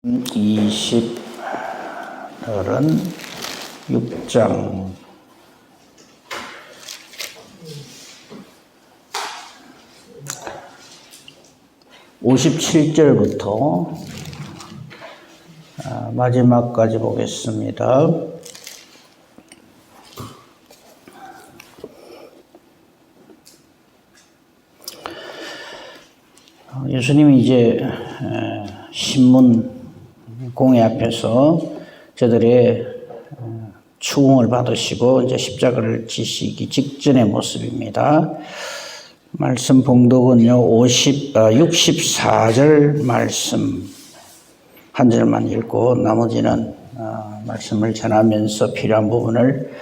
20 오늘은 6장 57절부터 마지막까지 보겠습니다. 예수님이 이제 신문 공회 앞에서 저들의 추궁을 받으시고 이제 십자가를 지시기 직전의 모습입니다. 말씀 봉독은요 64절 말씀 한 절만 읽고 나머지는 말씀을 전하면서 필요한 부분을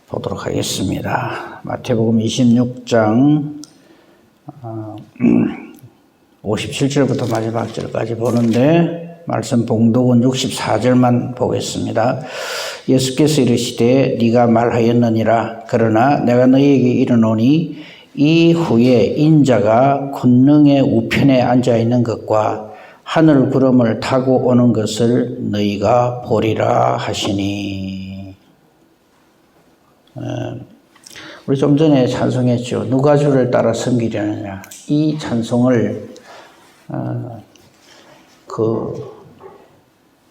보도록 하겠습니다. 마태복음 26장 57절부터 마지막 절까지 보는데 말씀 봉독은 64절만 보겠습니다. 예수께서 이르시되 네가 말하였느니라. 그러나 내가 너희에게 이르노니 이후에 인자가 권능의 우편에 앉아있는 것과 하늘 구름을 타고 오는 것을 너희가 보리라 하시니. 우리 좀 전에 찬송했죠. 누가 주를 따라 섬기려느냐. 이 찬송을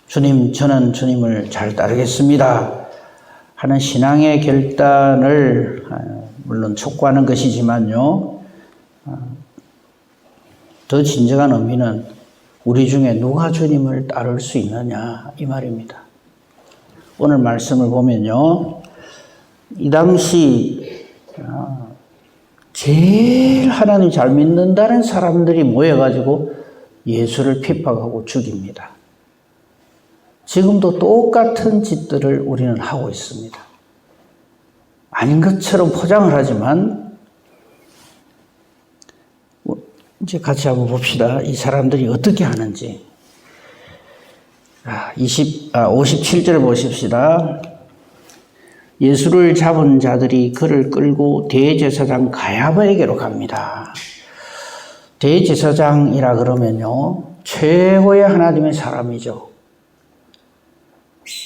주님, 저는 주님을 잘 따르겠습니다 하는 신앙의 결단을 물론 촉구하는 것이지만요, 더 진정한 의미는 우리 중에 누가 주님을 따를 수 있느냐 이 말입니다. 오늘 말씀을 보면요, 이 당시 제일 하나님 잘 믿는다는 사람들이 모여가지고 예수를 핍박하고 죽입니다. 지금도 똑같은 짓들을 우리는 하고 있습니다. 아닌 것처럼 포장을 하지만 이제 같이 한번 봅시다. 이 사람들이 어떻게 하는지. 57절 보십시다. 예수를 잡은 자들이 그를 끌고 대제사장 가야바에게로 갑니다. 대제사장이라 그러면요, 최고의 하나님의 사람이죠.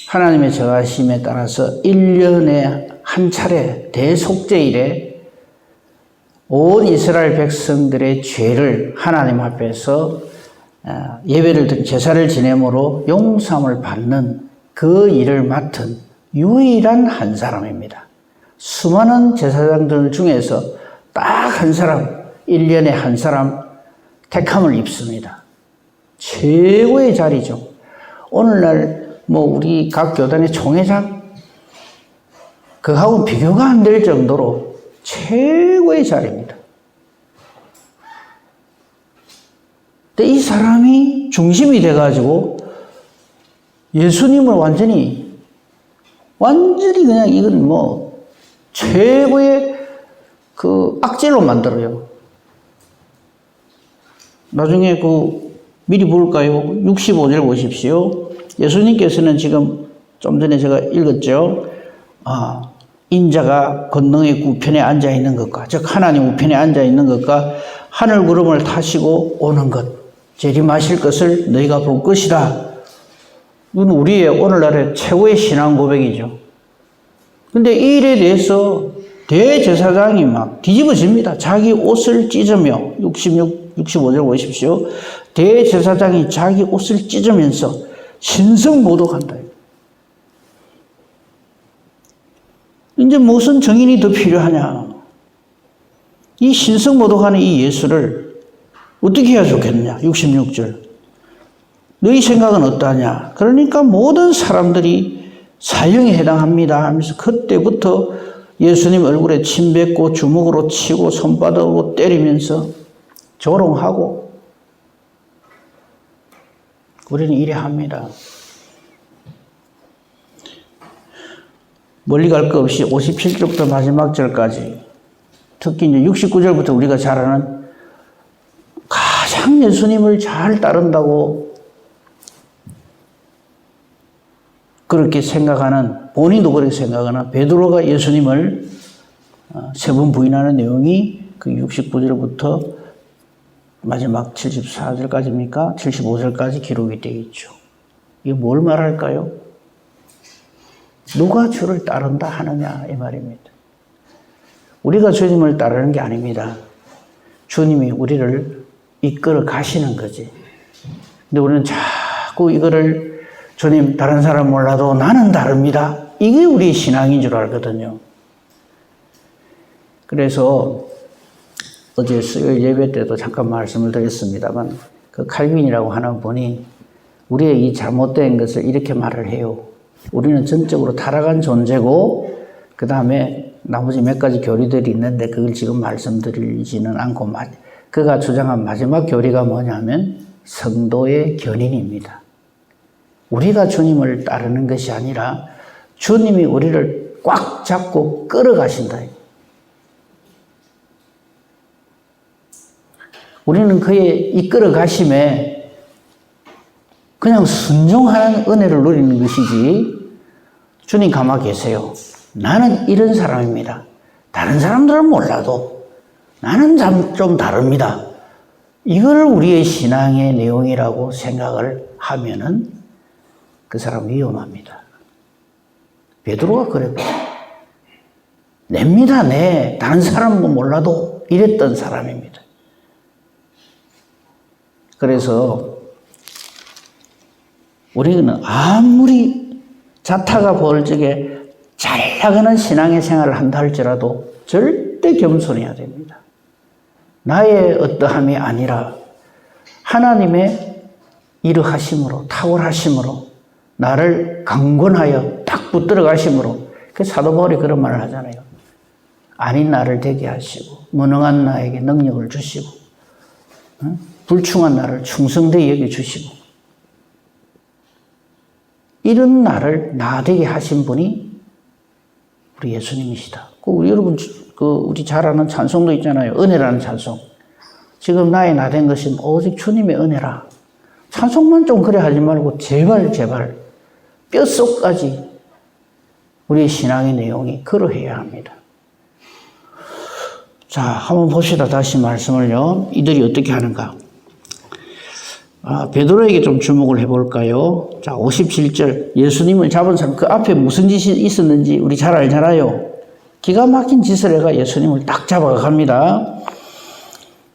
하나님의 정하심에 따라서 1년에 한 차례 대속죄일에 온 이스라엘 백성들의 죄를 하나님 앞에서 예배를 제사를 지냄으로 용서함을 받는 그 일을 맡은 유일한 한 사람입니다. 수많은 제사장들 중에서 딱 한 사람, 1년에 한 사람 택함을 입습니다. 최고의 자리죠. 오늘날 우리 각 교단의 총회장 그하고는 비교가 안 될 정도로 최고의 자리입니다. 근데 이 사람이 중심이 돼가지고 예수님을 완전히 그냥 이건 최고의 그 악질로 만들어요. 나중에 미리 볼까요? 65절 보십시오. 예수님께서는 지금 좀 전에 제가 읽었죠. 인자가 권능의 우편에 앉아 있는 것과, 즉 하나님 우편에 앉아 있는 것과 하늘 구름을 타시고 오는 것, 재림하실 것을 너희가 볼 것이다. 이건 우리의 오늘날의 최고의 신앙 고백이죠. 근데 이 일에 대해서 대제사장이 막 뒤집어집니다. 자기 옷을 찢으며 65절 보십시오. 대제사장이 자기 옷을 찢으면서 신성모독한다. 이제 무슨 정인이 더 필요하냐. 이 신성모독하는 이 예수를 어떻게 해야 좋겠느냐. 66절. 너희 생각은 어떠하냐. 그러니까 모든 사람들이 사형에 해당합니다 하면서 그때부터 예수님 얼굴에 침 뱉고 주먹으로 치고 손바닥으로 때리면서 조롱하고 우리는 이래 합니다. 멀리 갈 거 없이 57절부터 마지막 절까지, 특히 이제 69절부터 우리가 잘 아는 가장 예수님을 잘 따른다고 그렇게 생각하는, 본인도 그렇게 생각하는 베드로가 예수님을 3번 부인하는 내용이 그 69절부터 마지막 74절까지입니까? 75절까지 기록이 되어 있죠. 이게 뭘 말할까요? 누가 주를 따른다 하느냐 이 말입니다. 우리가 주님을 따르는 게 아닙니다. 주님이 우리를 이끌어 가시는 거지. 근데 우리는 자꾸 이거를 주님 다른 사람 몰라도 나는 다릅니다. 이게 우리 신앙인 줄 알거든요. 그래서 어제 수요일 예배 때도 잠깐 말씀을 드렸습니다만 그 칼빈이라고 하는 분이 우리의 이 잘못된 것을 이렇게 말을 해요. 우리는 전적으로 타락한 존재고 그 다음에 나머지 몇 가지 교리들이 있는데 그걸 지금 말씀드리지는 않고 그가 주장한 마지막 교리가 뭐냐면 성도의 견인입니다. 우리가 주님을 따르는 것이 아니라 주님이 우리를 꽉 잡고 끌어가신다. 우리는 그의 이끌어 가심에 그냥 순종하는 은혜를 누리는 것이지 주님 가만 계세요. 나는 이런 사람입니다. 다른 사람들은 몰라도 나는 좀 다릅니다. 이걸 우리의 신앙의 내용이라고 생각을 하면은 그 사람 위험합니다. 베드로가 그랬고 냅니다. 내 다른 사람은 몰라도 이랬던 사람입니다. 그래서 우리는 아무리 자타가 벌적에 잘 나가는 신앙의 생활을 한다 할지라도 절대 겸손해야 됩니다. 나의 어떠함이 아니라 하나님의 이르하심으로 탁월하심으로 나를 강권하여 딱 붙들어 가심으로 그 사도 바울이 그런 말을 하잖아요. 아닌 나를 되게 하시고 무능한 나에게 능력을 주시고 불충한 나를 충성되게 여겨주시고 이런 나를 나 되게 하신 분이 우리 예수님이시다. 우리 여러분 우리 잘 아는 찬송도 있잖아요. 은혜라는 찬송. 지금 나의 나 된 것은 오직 주님의 은혜라. 찬송만 좀 그래 하지 말고 제발 뼛속까지 우리의 신앙의 내용이 그러해야 합니다. 자, 한번 봅시다. 다시 말씀을요. 이들이 어떻게 하는가. 베드로에게 좀 주목을 해볼까요? 자, 57절. 예수님을 잡은 사람, 그 앞에 무슨 짓이 있었는지 우리 잘 알잖아요. 기가 막힌 짓을 해가 예수님을 딱 잡아갑니다.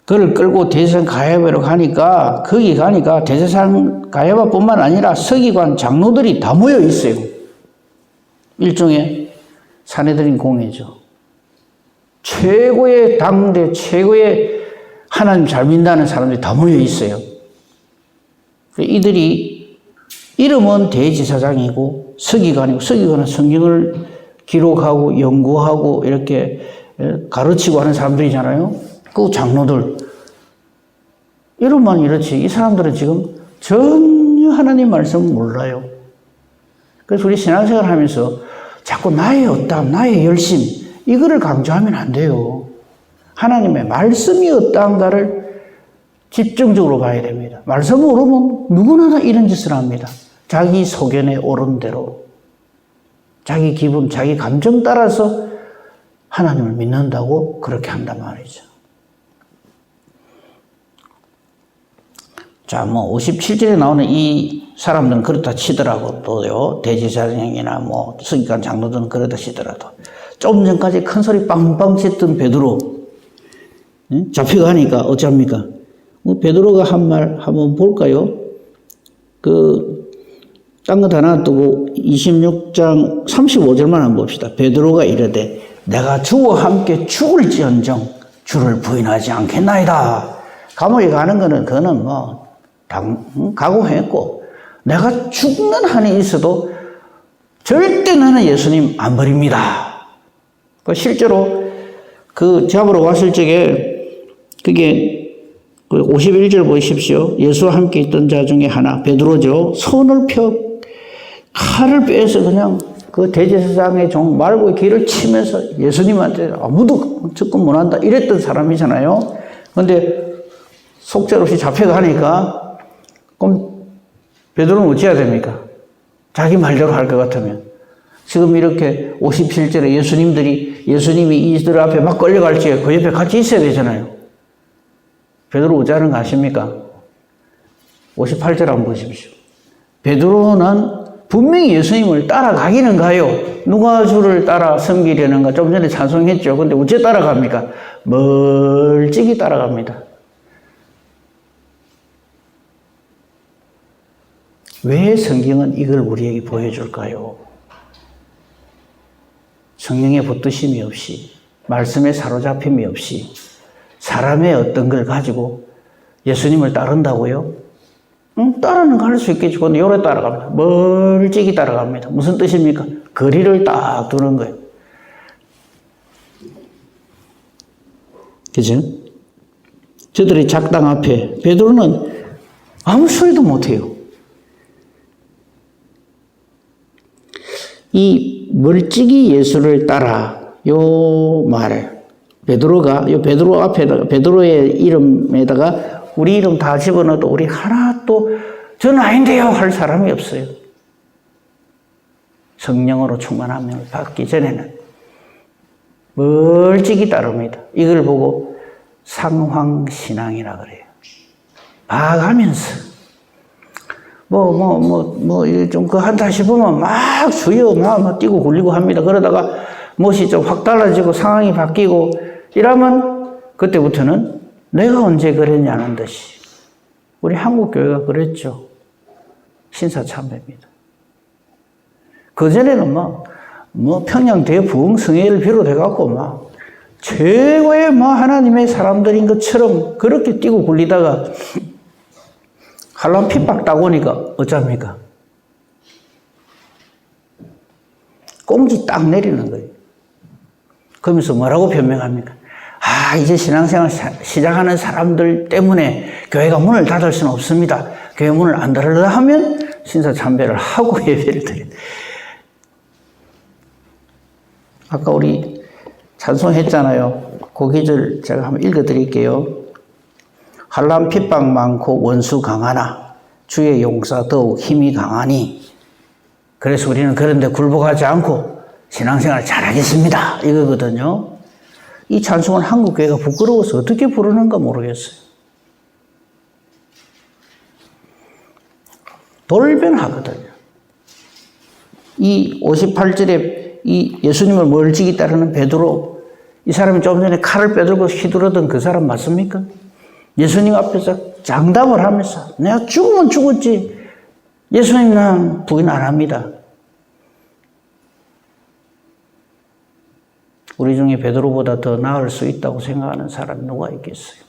그를 끌고 대제사장 가야바로 가니까, 거기 가니까 대제사장 가야바뿐만 아니라 서기관 장로들이 다 모여 있어요. 일종의 사내들인 공회죠. 최고의 당대, 최고의 하나님 잘 믿는다는 사람들이 다 모여 있어요. 이들이 이름은 대제사장이고 서기관이고 서기관은 성경을 기록하고 연구하고 이렇게 가르치고 하는 사람들이잖아요. 그 장로들. 이름만 이렇지. 이 사람들은 지금 전혀 하나님 말씀을 몰라요. 그래서 우리 신앙생활 하면서 자꾸 나의 어떠함, 나의 열심, 이거를 강조하면 안 돼요. 하나님의 말씀이 어떠한가를 집중적으로 봐야 됩니다. 말씀을 모르면 누구나 다 이런 짓을 합니다. 자기 소견에 오른 대로. 자기 기분, 자기 감정 따라서 하나님을 믿는다고 그렇게 한단 말이죠. 자, 57절에 나오는 이 사람들은 그렇다 치더라고, 또요. 대제사장이나 서기관 장로들은 그렇다 치더라도. 좀 전까지 큰 소리 빵빵 쳤던 베드로, 잡혀가니까 어쩝니까? 베드로가 한 말 한번 볼까요? 딴 거 다 놔두고 26장 35절만 한번 봅시다. 베드로가 이르되 내가 주와 함께 죽을지언정 주를 부인하지 않겠나이다. 감옥에 가는 거는 그거는 각오했고 내가 죽는 한이 있어도 절대 나는 예수님 안 버립니다. 실제로 잡으러 왔을 적에 그게 51절 보십시오. 예수와 함께 있던 자 중에 하나 베드로죠. 손을 펴 칼을 빼서 그냥 그 대제사장의 종 말고 길을 치면서 예수님한테 아무도 접근 못한다 이랬던 사람이잖아요. 그런데 속절없이 잡혀가니까 그럼 베드로는 어찌해야 됩니까? 자기 말대로 할 것 같으면. 지금 이렇게 57절에 예수님이 이들 앞에 막 끌려갈 적에 그 옆에 같이 있어야 되잖아요. 베드로 어찌하는 거 아십니까? 58절 한번 보십시오. 베드로는 분명히 예수님을 따라가기는 가요. 누가 주를 따라 섬기려는가 좀 전에 찬송했죠. 근데 어째 따라갑니까? 멀찍이 따라갑니다. 왜 성경은 이걸 우리에게 보여줄까요? 성령의 붙드심이 없이, 말씀에 사로잡힘이 없이 사람의 어떤 걸 가지고 예수님을 따른다고요? 따라는 갈 수 있겠지. 근데 요래 따라갑니다. 멀찍이 따라갑니다. 무슨 뜻입니까? 거리를 딱 두는 거예요. 그죠? 저들의 작당 앞에 베드로는 아무 소리도 못해요. 이 멀찍이 예수를 따라 요 말, 베드로가 요 베드로 앞에다가 베드로의 이름에다가 우리 이름 다 집어넣어도 우리 하나 또 저는 아닌데요 할 사람이 없어요. 성령으로 충만함을 받기 전에는 멀찍이 따릅니다. 이걸 보고 상황신앙이라 그래요. 봐가면서 좀 그 한다 싶으면 막 주여 막 뛰고 굴리고 합니다. 그러다가 멋이 좀 확 달라지고 상황이 바뀌고 이러면 그때부터는 내가 언제 그랬냐는 듯이 우리 한국 교회가 그랬죠. 신사참배입니다. 그전에는 평양 대부흥 성회를 비롯해갖고 최고의 하나님의 사람들인 것처럼 그렇게 뛰고 굴리다가 한란 핍박 따고니까 어쩝니까? 꽁지 딱 내리는 거예요. 그러면서 뭐라고 변명합니까? 이제 신앙생활 시작하는 사람들 때문에 교회가 문을 닫을 수는 없습니다. 교회 문을 안 닫으려 하면 신사참배를 하고 예배를 드려요. 아까 우리 찬송했잖아요. 그 기절 제가 한번 읽어드릴게요. 한란 핍박 많고 원수 강하나 주의 용사 더욱 힘이 강하니 그래서 우리는 그런데 굴복하지 않고 신앙생활 잘하겠습니다. 이거거든요. 이 찬송은 한국교회가 부끄러워서 어떻게 부르는가 모르겠어요. 돌변하거든요. 이 58절에 이 예수님을 멀찍이 따르는 베드로, 이 사람이 좀 전에 칼을 빼들고 휘두르던 그 사람 맞습니까? 예수님 앞에서 장담을 하면서 내가 죽으면 죽었지 예수님 난 부인 안 합니다. 우리 중에 베드로보다 더 나을 수 있다고 생각하는 사람이 누가 있겠어요?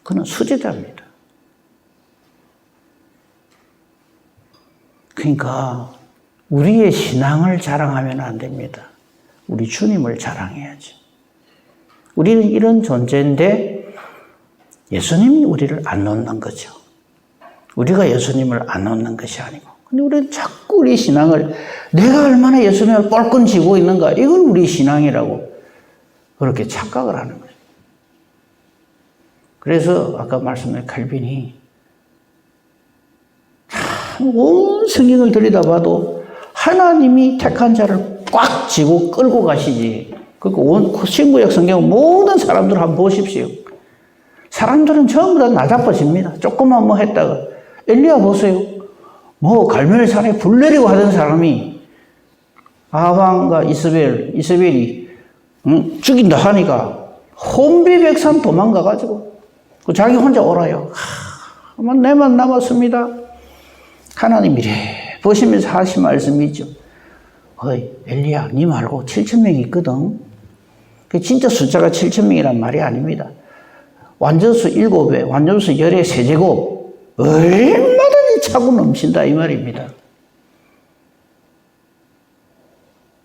그는 수제자입니다. 그러니까 우리의 신앙을 자랑하면 안 됩니다. 우리 주님을 자랑해야지. 우리는 이런 존재인데 예수님이 우리를 안 놓는 거죠. 우리가 예수님을 안 놓는 것이 아니고. 근데 우리는 자꾸 우리 신앙을 내가 얼마나 예수님을 뻘건 쥐고 있는가 이건 우리 신앙이라고 그렇게 착각을 하는 거예요. 그래서 아까 말씀드린 칼빈이 참 온 성경을 들여다봐도 하나님이 택한 자를 꽉 쥐고 끌고 가시지. 그러니까 온 신구약 성경 모든 사람들 한번 보십시오. 사람들은 전부 다 나자빠집니다. 조금만 했다가 엘리야 보세요. 갈멜산에 불 내리고 하던 사람이 아방과 이스벨이 죽인다 하니까 혼비백산 도망가가지고 자기 혼자 오라요. 내만 남았습니다. 하나님이래 보시면서 하신 말씀이죠. 엘리야 니 말고 7,000명이 있거든. 진짜 숫자가 7,000명이란 말이 아닙니다. 완전수 7배, 완전수 열의 세제곱 얼마든지 차고 넘친다 이 말입니다.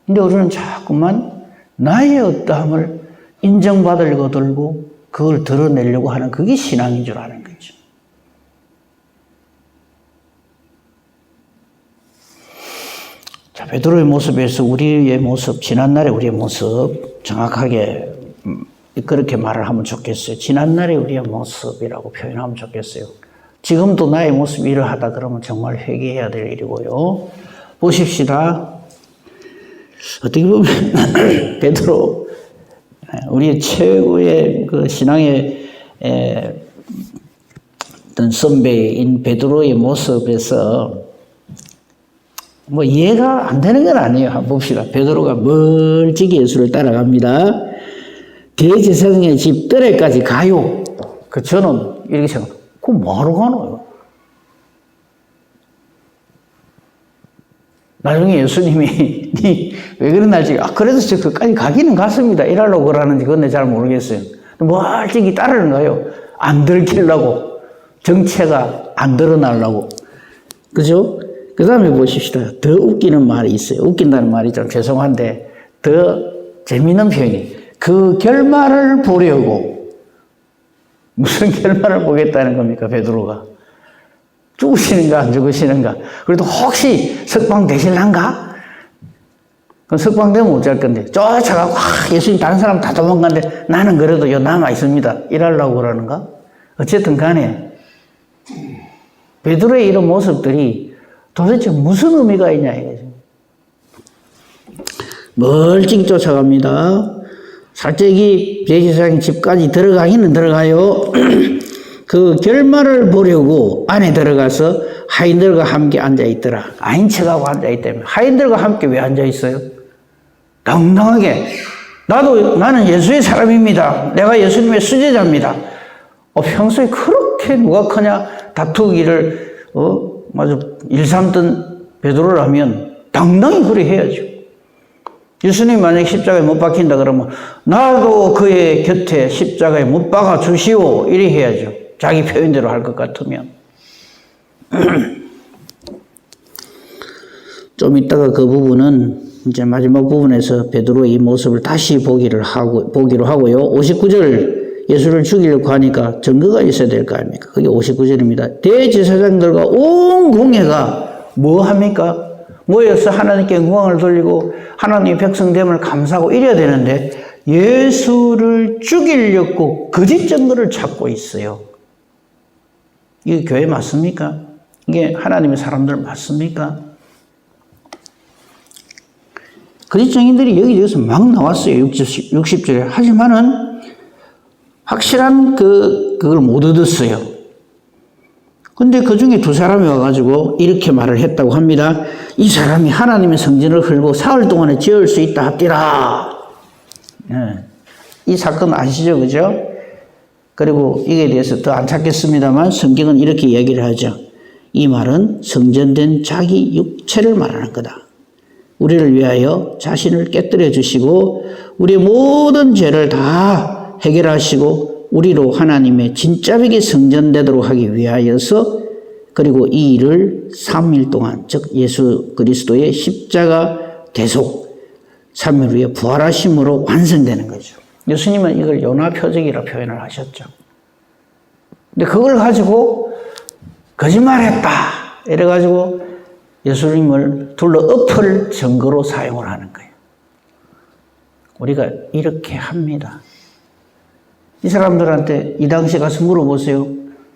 근데 우리는 자꾸만 나의 어떠함을 인정받으려고 들고 그걸 드러내려고 하는 그게 신앙인 줄 아는 거죠. 자, 베드로의 모습에서 우리의 모습, 지난날의 우리의 모습 정확하게 그렇게 말을 하면 좋겠어요. 지난날의 우리의 모습이라고 표현하면 좋겠어요. 지금도 나의 모습이 이러하다 그러면 정말 회개해야 될 일이고요. 보십시다. 어떻게 보면 베드로 우리의 최고의 그 신앙의 어떤 선배인 베드로의 모습에서 뭐 이해가 안 되는 건 아니에요. 한번 봅시다. 베드로가 멀찍이 예수를 따라갑니다. 대제사장의 집 뜰에까지 가요. 그 저는 이렇게 생각해요. 그럼 뭐하러 가노요? 나중에 예수님이 왜 그러는지 그래도 저 그까지 가기는 갔습니다. 이러려고 그러는지 그건 내가 잘 모르겠어요. 멀찍이 따르는 거예요. 안 들키려고. 정체가 안 드러나려고. 그죠? 그 다음에 보십시다. 더 웃기는 말이 있어요. 웃긴다는 말이 좀 죄송한데 더 재미있는 표현이 그 결말을 보려고. 무슨 결말을 보겠다는 겁니까? 베드로가. 죽으시는가 안 죽으시는가. 그래도 혹시 석방되실란가? 그럼 석방되면 어쩔 건데 쫓아가고 예수님 다른 사람 다 도망갔는데 나는 그래도 요 남아 있습니다. 이러려고 그러는가? 어쨌든 간에 베드로의 이런 모습들이 도대체 무슨 의미가 있냐 이거죠. 멀찍이 쫓아갑니다. 살짝이 대제사장 집까지 들어가기는 들어가요. 그 결말을 보려고 안에 들어가서 하인들과 함께 앉아있더라. 아닌 척하고 앉아있다며. 하인들과 함께 왜 앉아있어요? 당당하게 나는 예수의 사람입니다. 내가 예수님의 수제자입니다. 평소에 그렇게 누가 크냐 다투기를 마주 일삼던 베드로라면 당당히 그래 해야죠. 예수님 만약 십자가에 못 박힌다 그러면 나도 그의 곁에 십자가에 못 박아 주시오 이래 해야죠. 자기 표현대로 할 것 같으면. 좀 이따가 그 부분은 이제 마지막 부분에서 베드로의 이 모습을 다시 보기로 하고요. 59절 예수를 죽이려고 하니까 증거가 있어야 될 거 아닙니까? 그게 59절입니다. 대제사장들과 온 공회가 뭐 합니까? 모여서 하나님께 영광을 돌리고 하나님의 백성됨을 감사하고 이래야 되는데 예수를 죽이려고 거짓 증거를 찾고 있어요. 이게 교회 맞습니까? 이게 하나님의 사람들 맞습니까? 거짓 증인들이 여기저기서 막 나왔어요. 60절에. 하지만은 확실한 그걸 못 얻었어요. 근데 그 중에 두 사람이 와가지고 이렇게 말을 했다고 합니다. 이 사람이 하나님의 성전을 헐고 사흘 동안에 지을 수 있다 합디라. 이 사건 아시죠? 그죠? 그리고 이에 대해서 더 안 찾겠습니다만 성경은 이렇게 얘기를 하죠. 이 말은 성전된 자기 육체를 말하는 거다. 우리를 위하여 자신을 깨뜨려 주시고 우리의 모든 죄를 다 해결하시고 우리로 하나님의 진짜백이 성전되도록 하기 위하여서 그리고 이 일을 3일 동안 즉 예수 그리스도의 십자가 대속 3일 후에 부활하심으로 완성되는 거죠. 예수님은 이걸 요나표적이라 표현을 하셨죠. 근데 그걸 가지고 거짓말했다 이래가지고 예수님을 둘러 엎을 증거로 사용을 하는 거예요. 우리가 이렇게 합니다. 이 사람들한테 이 당시에 가서 물어보세요.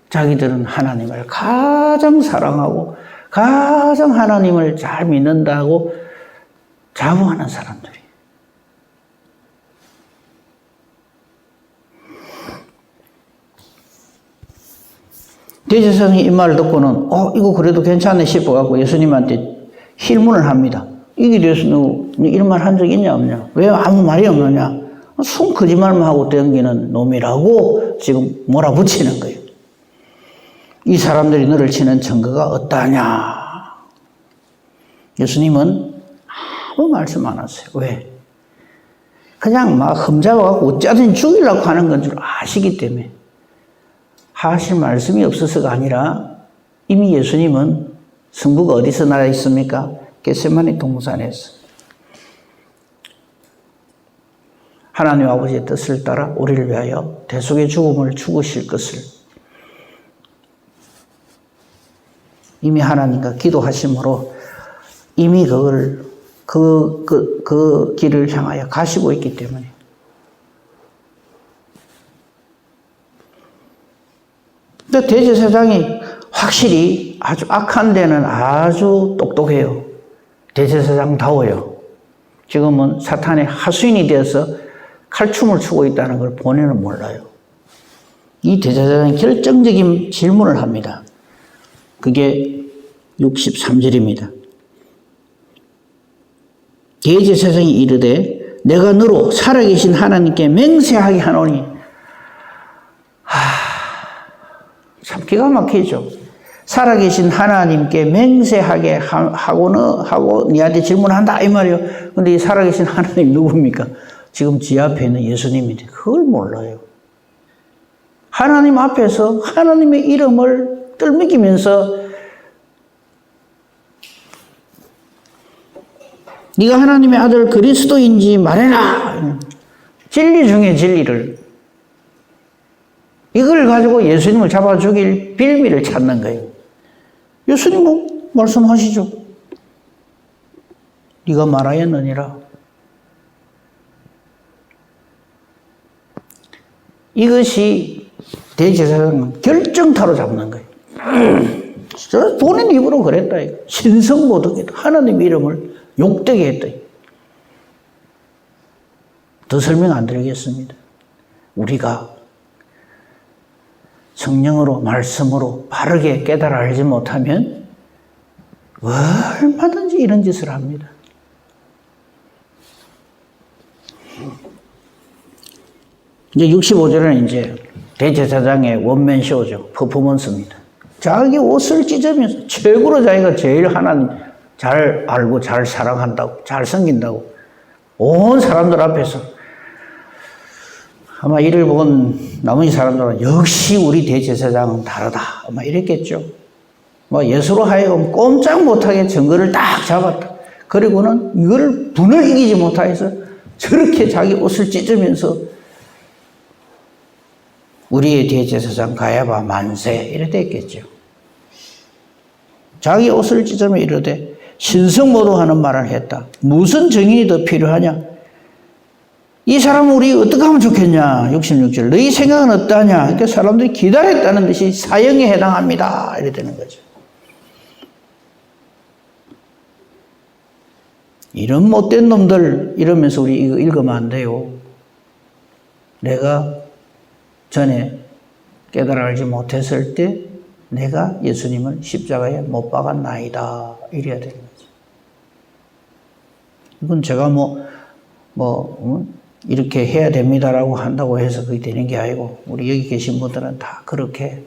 자기들은 하나님을 가장 사랑하고 가장 하나님을 잘 믿는다고 자부하는 사람들이. 대제사장이 이 말을 듣고는 이거 그래도 괜찮네 싶어갖고 예수님한테 힐문을 합니다. 이게 대해서 너 이런 말 한 적 있냐 없냐? 왜 아무 말이 없느냐? 순 거짓말만 하고 댕기는 놈이라고 지금 몰아붙이는 거예요. 이 사람들이 너를 치는 증거가 어떠하냐? 예수님은 아무 말씀 안 하세요. 왜? 그냥 막 흠잡아갖고 어쩌든 죽이려고 하는 건 줄 아시기 때문에. 하실 말씀이 없어서가 아니라 이미 예수님은 성부가 어디서 나와 있습니까? 겟세마네 동산에서. 하나님 아버지의 뜻을 따라 우리를 위하여 대속의 죽음을 죽으실 것을 이미 하나님과 기도하심으로 이미 그 길을 향하여 가시고 있기 때문에 근데 대제사장이 확실히 아주 악한 데는 아주 똑똑해요. 대제사장다워요. 지금은 사탄의 하수인이 되어서 칼춤을 추고 있다는 걸 본인은 몰라요. 이 대제사장이 결정적인 질문을 합니다. 그게 63절입니다. 대제사장이 이르되 내가 너로 살아계신 하나님께 맹세하게 하노니. 참 기가 막히죠. 살아계신 하나님께 맹세하게 하고 니한테 질문한다 이 말이에요. 근데 이 살아계신 하나님 누굽니까? 지금 지 앞에 있는 예수님인데 그걸 몰라요. 하나님 앞에서 하나님의 이름을 떨먹이면서 네가 하나님의 아들 그리스도인지 말해라. 진리 중에 진리를. 이걸 가지고 예수님을 잡아 죽일 빌미를 찾는 거예요. 예수님은 말씀하시죠. 네가 말하였느니라. 이것이 대제사장은 결정타로 잡는 거예요. 본인 입으로 그랬다. 신성모독이다. 하나님 이름을 욕되게 했다. 더 설명 안 드리겠습니다. 우리가 성령으로 말씀으로 바르게 깨달아 알지 못하면 얼마든지 이런 짓을 합니다. 이제 65절은 이제 대제사장의 원맨쇼죠. 퍼포먼스입니다. 자기 옷을 찢으면서 최고로 자기가 제일 하나님 잘 알고 잘 사랑한다고 잘 섬긴다고 온 사람들 앞에서 아마 이를 본 나머지 사람들은 역시 우리 대제사장은 다르다 아마 이랬겠죠. 뭐 예수로 하여금 꼼짝 못하게 증거를 딱 잡았다. 그리고는 이걸 분을 이기지 못해서 저렇게 자기 옷을 찢으면서 우리의 대제사장 가야바 만세 이래 됐겠죠. 자기 옷을 찢으며 이르되 신성모독하는 말을 했다. 무슨 증인이 더 필요하냐? 이 사람은 우리 어떻게 하면 좋겠냐? 66절. 너희 생각은 어떠하냐? 그러니까 사람들이 기다렸다는 듯이 사형에 해당합니다. 이래 되는 거죠. 이런 못된 놈들 이러면서 우리 이거 읽으면 안 돼요. 내가 전에 깨달아 알지 못했을 때 내가 예수님을 십자가에 못 박았나이다. 이래야 되는 거죠. 이건 제가 이렇게 해야 됩니다라고 한다고 해서 그게 되는 게 아니고 우리 여기 계신 분들은 다 그렇게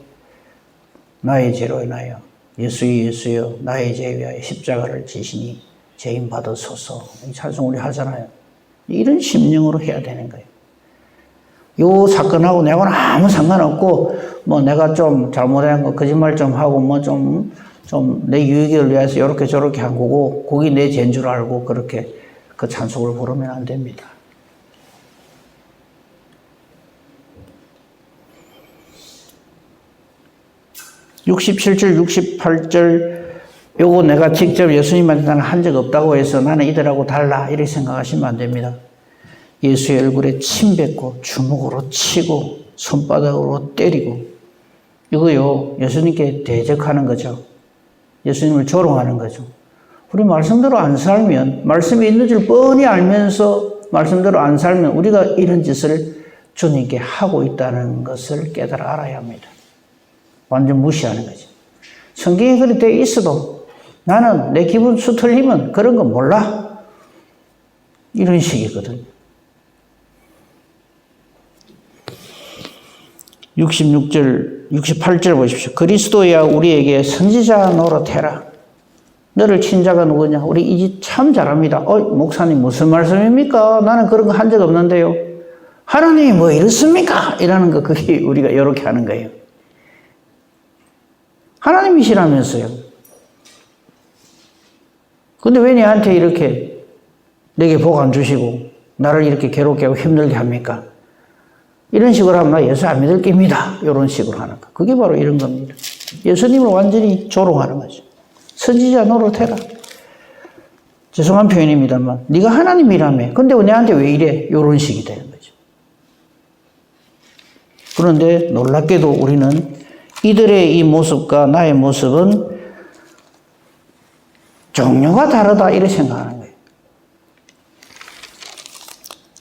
나의 죄로 인하여 예수여 나의 죄에 위하여 십자가를 지시니 죄인 받으소서. 이 찬송 우리 하잖아요. 이런 심령으로 해야 되는 거예요. 요 사건하고 내가는 아무 상관없고 내가 좀 잘못한 거 거짓말 좀 하고 좀 내 유익을 위해서 이렇게 저렇게 한 거고 그게 내 죄인 줄 알고 그렇게 그 찬송을 부르면 안 됩니다. (67절) (68절) 요거 내가 직접 예수님한테 나는 한 적 없다고 해서 나는 이들하고 달라 이렇게 생각하시면 안 됩니다. 예수의 얼굴에 침 뱉고 주먹으로 치고 손바닥으로 때리고 이거요 예수님께 대적하는 거죠. 예수님을 조롱하는 거죠. 우리 말씀대로 안 살면 말씀이 있는 줄 뻔히 알면서 말씀대로 안 살면 우리가 이런 짓을 주님께 하고 있다는 것을 깨달아 알아야 합니다. 완전 무시하는 거지. 성경에 그렇게 되어 있어도 나는 내 기분 수틀리면 그런 거 몰라. 이런 식이거든요. 66절, 68절 보십시오. 그리스도야 우리에게 선지자 노릇해라. 너를 친 자가 누구냐? 우리 이 집 참 잘합니다. 목사님 무슨 말씀입니까? 나는 그런 거 한 적 없는데요. 하나님이 뭐 이렇습니까? 이라는 거 그게 우리가 이렇게 하는 거예요. 하나님이시라면서요. 근데 왜 내한테 이렇게 내게 복 안 주시고 나를 이렇게 괴롭게 하고 힘들게 합니까? 이런 식으로 하면 나 예수 안 믿을 겁니다. 이런 식으로 하는 거. 그게 바로 이런 겁니다. 예수님을 완전히 조롱하는 거죠. 선지자 노릇해라. 죄송한 표현입니다만 네가 하나님이라며. 근데 내한테 왜 이래? 이런 식이 되는 거죠. 그런데 놀랍게도 우리는 이들의 이 모습과 나의 모습은 종류가 다르다 이렇게 생각하는 거예요.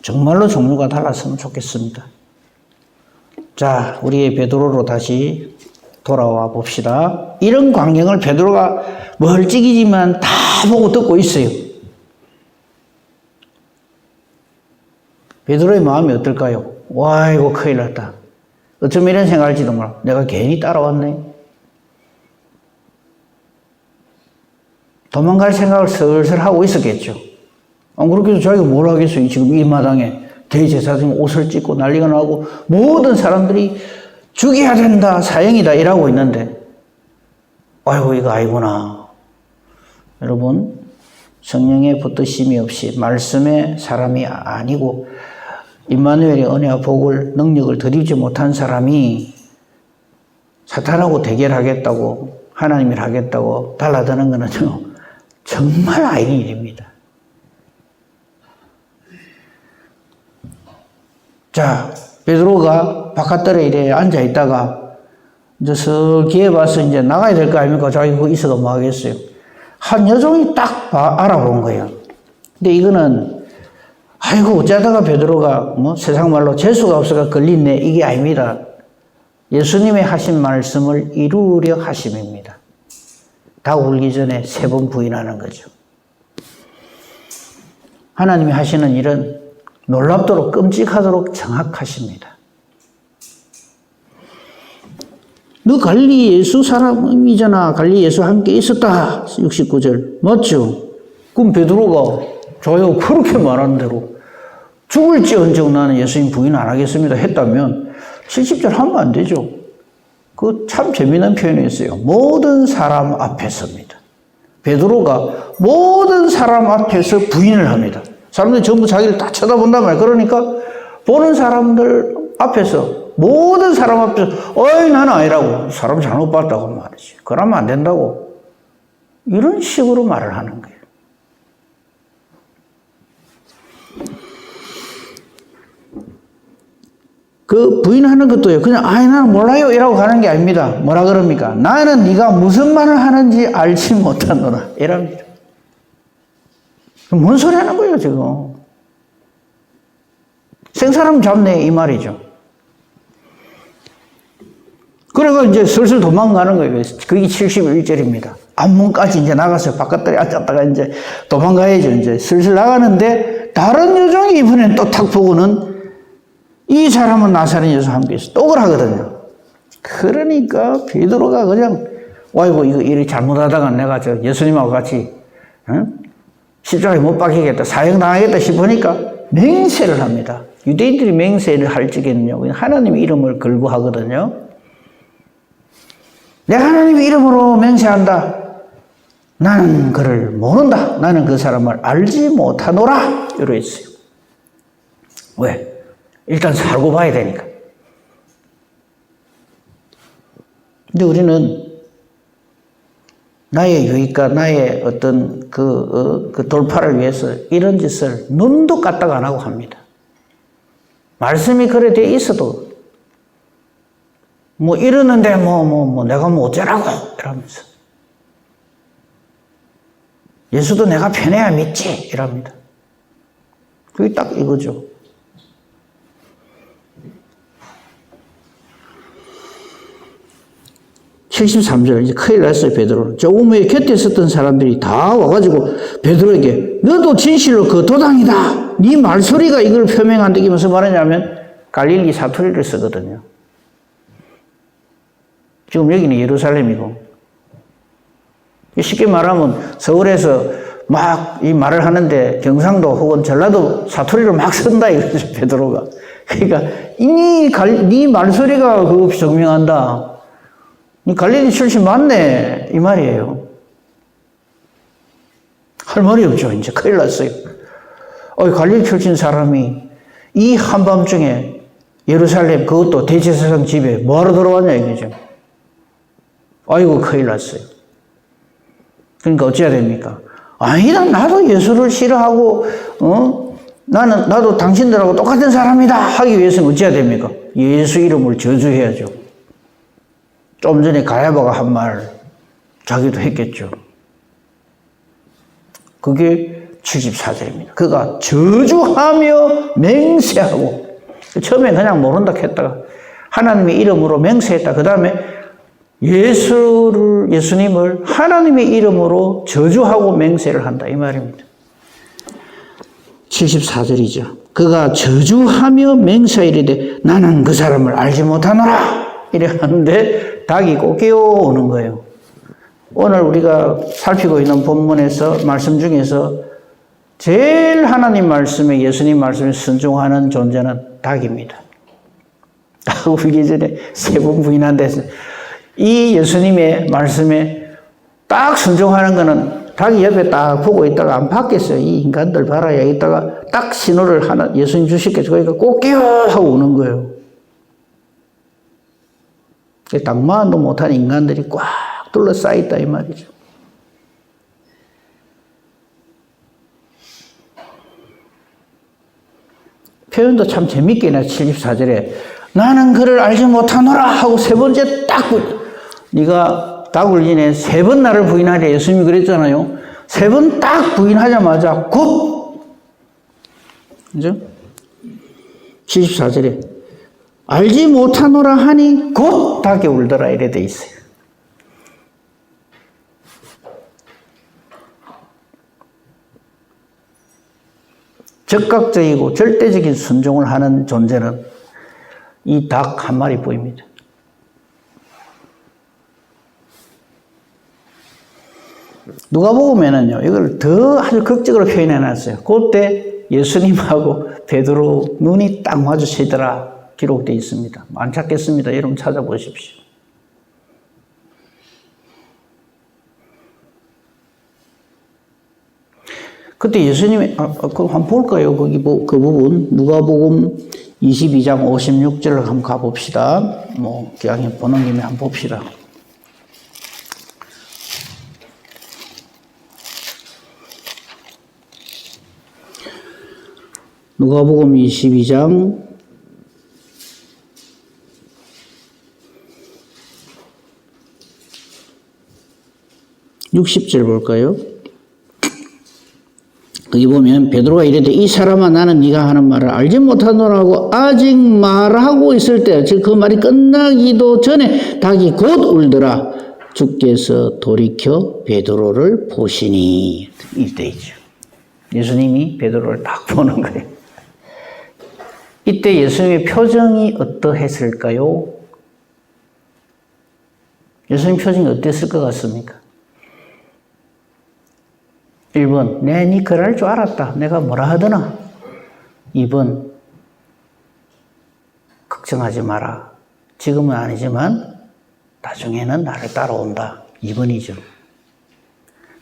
정말로 종류가 달랐으면 좋겠습니다. 자, 우리의 베드로로 다시 돌아와 봅시다. 이런 광경을 베드로가 멀찍이지만 다 보고 듣고 있어요. 베드로의 마음이 어떨까요? 와, 이거 큰일 났다. 어쩌면 이런 생각할지도 몰라. 내가 괜히 따라왔네. 도망갈 생각을 슬슬 하고 있었겠죠. 안 그렇게 해서 자기가 뭘 하겠어요. 지금 이 마당에 대제사장이 옷을 찢고 난리가 나고 모든 사람들이 죽여야 된다, 사형이다 이러고 있는데 아이고 이거 아니구나. 여러분, 성령의 붙드심이 없이 말씀의 사람이 아니고 임마누엘의 은혜와 복을 능력을 드리지 못한 사람이 사탄하고 대결하겠다고 하나님을 하겠다고 달라드는 거는요 정말 아닌 일입니다. 자, 베드로가 바깥들에 이래 앉아 있다가 이제 서기에 봐서 이제 나가야 될 거 아닙니까? 자기 거기 있어도 뭐 하겠어요? 한 여종이 딱 알아본 거예요. 근데 이거는 아이고 어쩌다가 베드로가 뭐 세상 말로 재수가 없어가 걸린네 이게 아닙니다. 예수님의 하신 말씀을 이루려 하심입니다. 다 울기 전에 3번 부인하는 거죠. 하나님이 하시는 일은 놀랍도록 끔찍하도록 정확하십니다. 너 갈릴리 예수 사람이잖아. 갈릴리 예수 함께 있었다. 69절. 맞죠? 그럼 베드로가 저요 그렇게 말하는 대로 죽을지언정 나는 예수님 부인 안 하겠습니다 했다면 70절 하면 안 되죠. 그 참 재미난 표현이었어요. 모든 사람 앞에서입니다. 베드로가 모든 사람 앞에서 부인을 합니다. 사람들이 전부 자기를 다 쳐다본단 말이에요. 그러니까 보는 사람들 앞에서 모든 사람 앞에서 어이 나는 아니라고 사람 잘못 봤다고 말이지. 그러면 안 된다고 이런 식으로 말을 하는 거예요. 그 부인하는 것도요. 그냥 아이 나는 몰라요 이라고 가는 게 아닙니다. 뭐라 그럽니까? 나는 네가 무슨 말을 하는지 알지 못하노라 이랍니다. 뭔 소리 하는 거예요 지금? 생사람 잡네 이 말이죠. 그래서 이제 슬슬 도망가는 거예요. 그게 71절입니다. 앞문까지 이제 나가서 바깥에 앉았다가 이제 도망가야죠. 이제 슬슬 나가는데 다른 여종이 이번엔 또 탁 보고는 이 사람은 나사렛 예수 함께 있어. 또 그러거든요. 그러니까 베드로가 그냥 아이고 이거 일이 잘못하다가 내가 저 예수님하고 같이 십자가에 못 박히겠다, 사형 당하겠다 싶으니까 맹세를 합니다. 유대인들이 맹세를 할 적에는요 하나님의 이름을 걸고 하거든요. 내가 하나님의 이름으로 맹세한다. 나는 그를 모른다. 나는 그 사람을 알지 못하노라. 이러고 있어요. 왜? 일단 살고 봐야 되니까. 근데 우리는 나의 유익과 나의 어떤 그 돌파를 위해서 이런 짓을 눈도 까딱 안 하고 합니다. 말씀이 그래 돼 있어도 뭐 이러는데 내가 뭐 어쩌라고 이러면서 예수도 내가 편해야 믿지 이랍니다. 그게 딱 이거죠. (73절) 이제 큰일 났어요. 베드로는. 조금 후에 곁에 있었던 사람들이 다 와가지고 베드로에게 너도 진실로 그 도당이다. 네 말소리가 이걸 표명한다. 이게 무슨 말이냐면 갈릴리 사투리를 쓰거든요. 지금 여기는 예루살렘이고 쉽게 말하면 서울에서 막 이 말을 하는데 경상도 혹은 전라도 사투리를 막 쓴다 이거죠. 베드로가. 그러니까 네 말소리가 그거 증명한다. 갈릴리 출신 맞네 이 말이에요. 할 말이 없죠. 이제 큰일 났어요. 갈릴리 출신 사람이 이 한밤중에 예루살렘 그것도 대제사장 집에 뭐하러 들어왔냐 이거죠. 아이고 큰일 났어요. 그러니까 어찌해야 됩니까? 아니다 나도 예수를 싫어하고 나도 당신들하고 똑같은 사람이다 하기 위해서는 어찌해야 됩니까? 예수 이름을 저주해야죠. 좀 전에 가야바가 한 말 자기도 했겠죠. 그게 74절입니다. 그가 저주하며 맹세하고 처음에 그냥 모른다 했다가 하나님의 이름으로 맹세했다. 그 다음에 예수님을 하나님의 이름으로 저주하고 맹세를 한다 이 말입니다. 74절이죠. 그가 저주하며 맹세하이르되 나는 그 사람을 알지 못하노라 이래 하는데 닭이 꼭 깨어오는 거예요. 오늘 우리가 살피고 있는 본문에서 말씀 중에서 제일 하나님 말씀에 예수님 말씀에 순종하는 존재는 닭입니다. 닭 울기 전에 3번 부인한다 했어요. 이 예수님의 말씀에 딱 순종하는 거는 닭이 옆에 딱 보고 있다가 안 받겠어요. 이 인간들 봐라. 여기다가 딱 신호를 하나 예수님 주셨겠죠. 그러니까 꼭 깨어 하고 우는 거예요. 닭만도 못한 인간들이 꽉 둘러싸있다 이 말이죠. 표현도 참 재밌게 나 74절에 나는 그를 알지 못하노라 하고 3번째 딱 네가 닭 울리네 3번 나를 부인하려 예수님이 그랬잖아요. 3번 딱 부인하자마자 곧 그죠? 74절에 알지 못하노라 하니 곧 닭이 울더라 이래 돼 있어요. 적극적이고 절대적인 순종을 하는 존재는 이 닭 한 마리 보입니다. 누가복음에는요 이걸 더 아주 극적으로 표현해 놨어요. 그때 예수님하고 베드로 눈이 딱 마주치더라 기록되어 있습니다. 안 찾겠습니다. 여러분 찾아보십시오. 그때 예수님이 그럼 한번 볼까요? 거기 그 부분 누가복음 22장 56절을 한번 가봅시다. 그냥 보는 김에 한번 봅시다. 누가복음 22장 60절 볼까요? 거기 보면 베드로가 이르되 이 사람아 나는 네가 하는 말을 알지 못하노라고 아직 말하고 있을 때 즉 그 말이 끝나기도 전에 닭이 곧 울더라. 주께서 돌이켜 베드로를 보시니 이때이죠. 예수님이 베드로를 딱 보는 거예요. 이때 예수님의 표정이 어떠했을까요? 예수님 표정이 어땠을 것 같습니까? 1번, 네 그럴 줄 알았다. 내가 뭐라 하더나. 2번, 걱정하지 마라. 지금은 아니지만 나중에는 나를 따라온다. 2번이죠.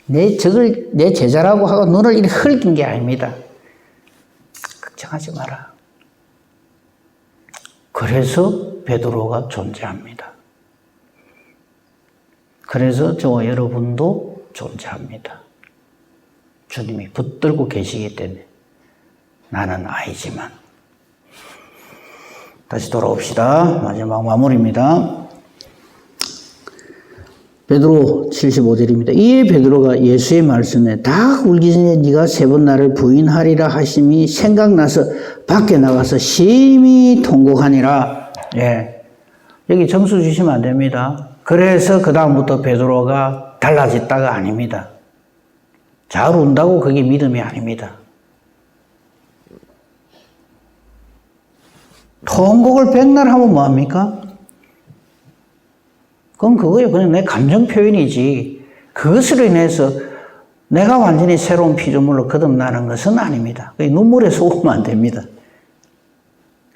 내 제자라고 하고 눈을 이렇게 흘긴 게 아닙니다. 걱정하지 마라. 그래서 베드로가 존재합니다. 그래서 저와 여러분도 존재합니다. 주님이 붙들고 계시기 때문에 나는 아니지만. 다시 돌아옵시다. 마지막 마무리입니다. 베드로 75절입니다. 이에 베드로가 예수의 말씀에 닭 울기 전에 네가 3번 나를 부인하리라 하심이 생각나서 밖에 나가서 심히 통곡하니라. 예. 여기 점수 주시면 안 됩니다. 그래서 그 다음부터 베드로가 달라졌다가 아닙니다. 잘 운다고 그게 믿음이 아닙니다. 통곡을 백날 하면 뭐합니까? 그건 그거예요. 그냥 내 감정 표현이지. 그것으로 인해서 내가 완전히 새로운 피조물로 거듭나는 것은 아닙니다. 눈물에 속으면 안 됩니다.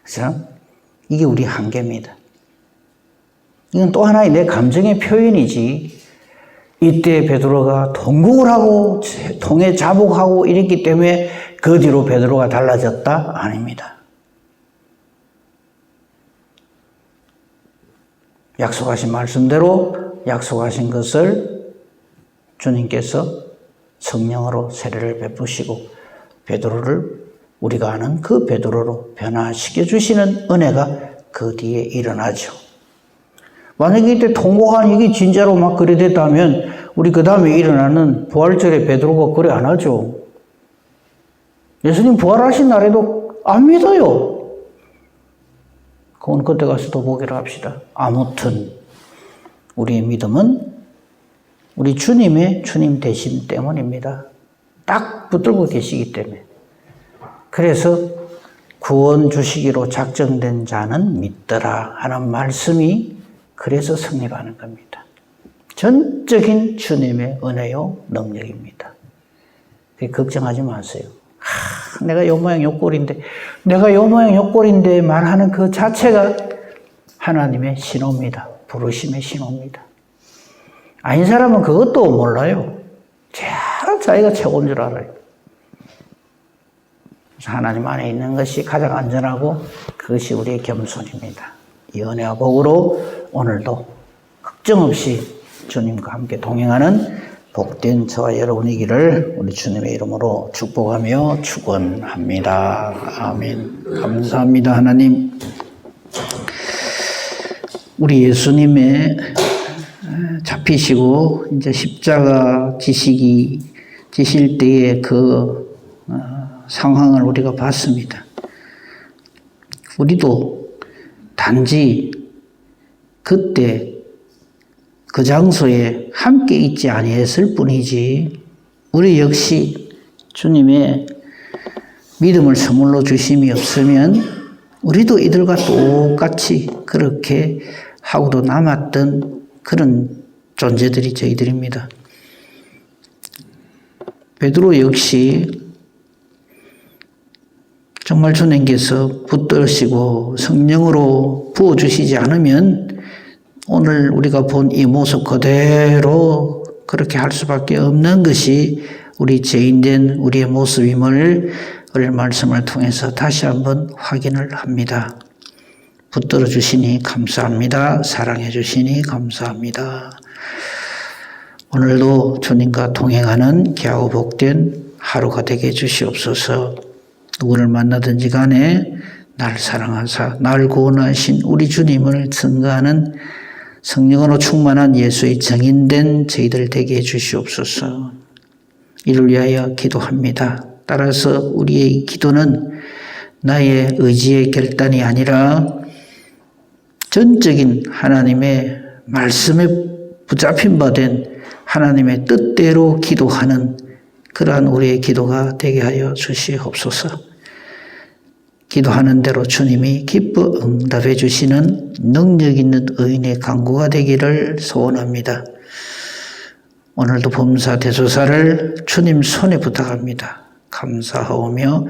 그렇죠? 이게 우리 한계입니다. 이건 또 하나의 내 감정의 표현이지. 이때 베드로가 통곡을 하고 통에 자복하고 이랬기 때문에 그 뒤로 베드로가 달라졌다? 아닙니다. 약속하신 말씀대로 약속하신 것을 주님께서 성령으로 세례를 베푸시고 베드로를 우리가 아는 그 베드로로 변화시켜 주시는 은혜가 그 뒤에 일어나죠. 만약에 이때 통곡한 이게 진짜로 막 그래 됐다면 우리 그 다음에 일어나는 부활절에 베드로가 그래 안 하죠. 예수님 부활하신 날에도 안 믿어요. 그건 그때 가서 또 보기로 합시다. 아무튼 우리의 믿음은 우리 주님의 주님 되심 때문입니다. 딱 붙들고 계시기 때문에. 그래서 구원 주시기로 작정된 자는 믿더라 하는 말씀이 그래서 성립하는 겁니다. 전적인 주님의 은혜요 능력입니다. 걱정하지 마세요. 내가 요 모양 요 꼴인데 내가 요 모양 요 꼴인데 말하는 그 자체가 하나님의 신호입니다. 부르심의 신호입니다. 아닌 사람은 그것도 몰라요. 자기가 최고인 줄 알아요. 그래서 하나님 안에 있는 것이 가장 안전하고 그것이 우리의 겸손입니다. 이 은혜와 복으로 오늘도 걱정 없이 주님과 함께 동행하는 복된 저와 여러분이기를 우리 주님의 이름으로 축복하며 축원합니다. 아멘. 감사합니다, 하나님. 우리 예수님의 잡히시고 이제 십자가 지실 때의 그 상황을 우리가 봤습니다. 우리도 단지 그때 그 장소에 함께 있지 아니했을 뿐이지 우리 역시 주님의 믿음을 선물로 주심이 없으면 우리도 이들과 똑같이 그렇게 하고도 남았던 그런 존재들이 저희들입니다. 베드로 역시 정말 주님께서 붙드시고 성령으로 부어주시지 않으면 오늘 우리가 본 이 모습 그대로 그렇게 할 수밖에 없는 것이 우리 죄인된 우리의 모습임을 오늘 말씀을 통해서 다시 한번 확인을 합니다. 붙들어 주시니 감사합니다. 사랑해 주시니 감사합니다. 오늘도 주님과 동행하는 귀하고 복된 하루가 되게 해주시옵소서. 누구를 만나든지 간에 날 사랑하사 날 구원하신 우리 주님을 증거하는 성령으로 충만한 예수의 증인된 저희들 되게 해주시옵소서. 이를 위하여 기도합니다. 따라서 우리의 기도는 나의 의지의 결단이 아니라 전적인 하나님의 말씀에 붙잡힌 바 된 하나님의 뜻대로 기도하는 그러한 우리의 기도가 되게 하여 주시옵소서. 기도하는 대로 주님이 기뻐 응답해 주시는 능력 있는 의인의 간구가 되기를 소원합니다. 오늘도 범사 대소사를 주님 손에 부탁합니다. 감사하오며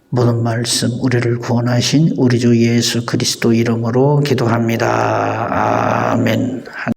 모든 말씀 우리를 구원하신 우리 주 예수 그리스도 이름으로 기도합니다. 아멘.